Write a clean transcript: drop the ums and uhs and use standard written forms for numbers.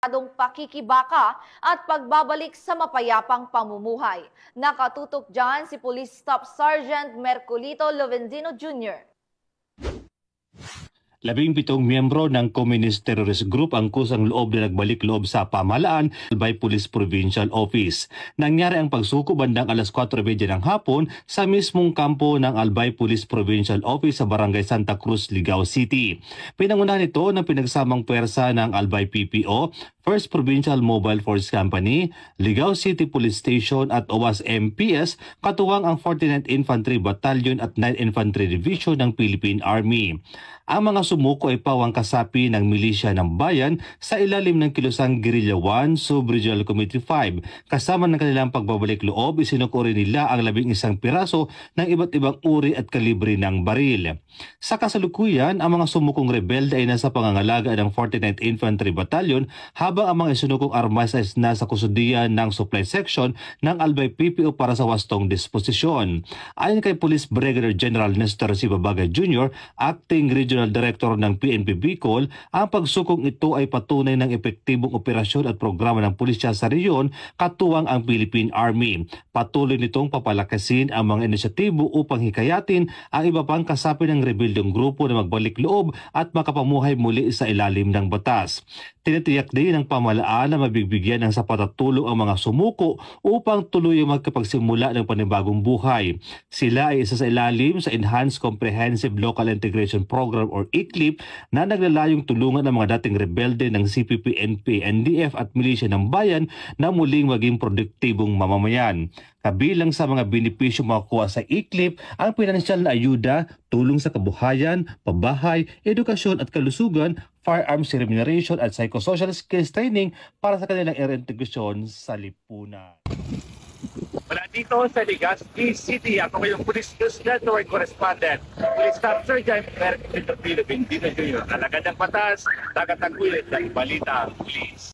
pakikibaka at pagbabalik sa mapayapang pamumuhay. Nakatutok dyan si Police Staff Sergeant Merculito Lovendino Jr. 17 miyembro ng Communist Terrorist Group ang kusang loob na nagbalik loob sa pamahalaan Albay Police Provincial Office. Nangyari ang pagsuko bandang alas 4:30 ng hapon sa mismong kampo ng Albay Police Provincial Office sa Barangay Santa Cruz, Ligao City. Pinangunahan ito ng pinagsamang puwersa ng Albay PPO, First Provincial Mobile Force Company, Ligao City Police Station at OWAS MPS, katuwang ang 49th Infantry Battalion at 9th Infantry Division ng Philippine Army. Ang mga sumuko ay pawang kasapi ng milisya ng bayan sa ilalim ng kilusang Guerrilla 1 Sub-Regional Committee 5. Kasama ng kanilang pagbabalik loob, isinuko rin nila ang 11 piraso ng iba't ibang uri at kalibre ng baril. Sa kasalukuyan, ang mga sumukong rebelde ay nasa pangangalaga ng 49th Infantry Battalion habang ang mga isinukong armas ay nasa kusudian ng Supply Section ng Albay PPO para sa wastong disposisyon. Ayon kay Police Brigadier General Nestor C. Babagay Jr., Acting Regional Director ng PNP Bicol, ang pagsukong ito ay patunay ng epektibong operasyon at programa ng pulisya sa rehiyon katuwang ang Philippine Army. Patuloy nitong papalakasin ang mga inisyatibo upang hikayatin ang iba pang kasapi ng rebeldong grupo na magbalik loob at makapamuhay muli sa ilalim ng batas. Tinitiyak din ng pamahalaan na mabigbigyan ng sapat at tulong ang mga sumuko upang tuluyang magkapagsimula ng panibagong buhay. Sila ay isa sa ilalim sa Enhanced Comprehensive Local Integration Program or ICLIP na naglalayong tulungan ang mga dating rebelde ng CPP, NP, NDF at milisya ng bayan na muling maging produktibong mamamayan. Kabilang sa mga benepisyo makukuha sa ICLIP ang pinansyal na ayuda, tulong sa kabuhayan, pabahay, edukasyon at kalusugan, firearms remuneration at psychosocial skills training para sa kanilang reintegrasyon sa lipunan. Mula dito sa Legazpi City, ako ngayong Police News Network Correspondent, Police Staff Sergeant Merculito Lovendino Jr. Alagad ng batas, tagataguyod ng balita, please.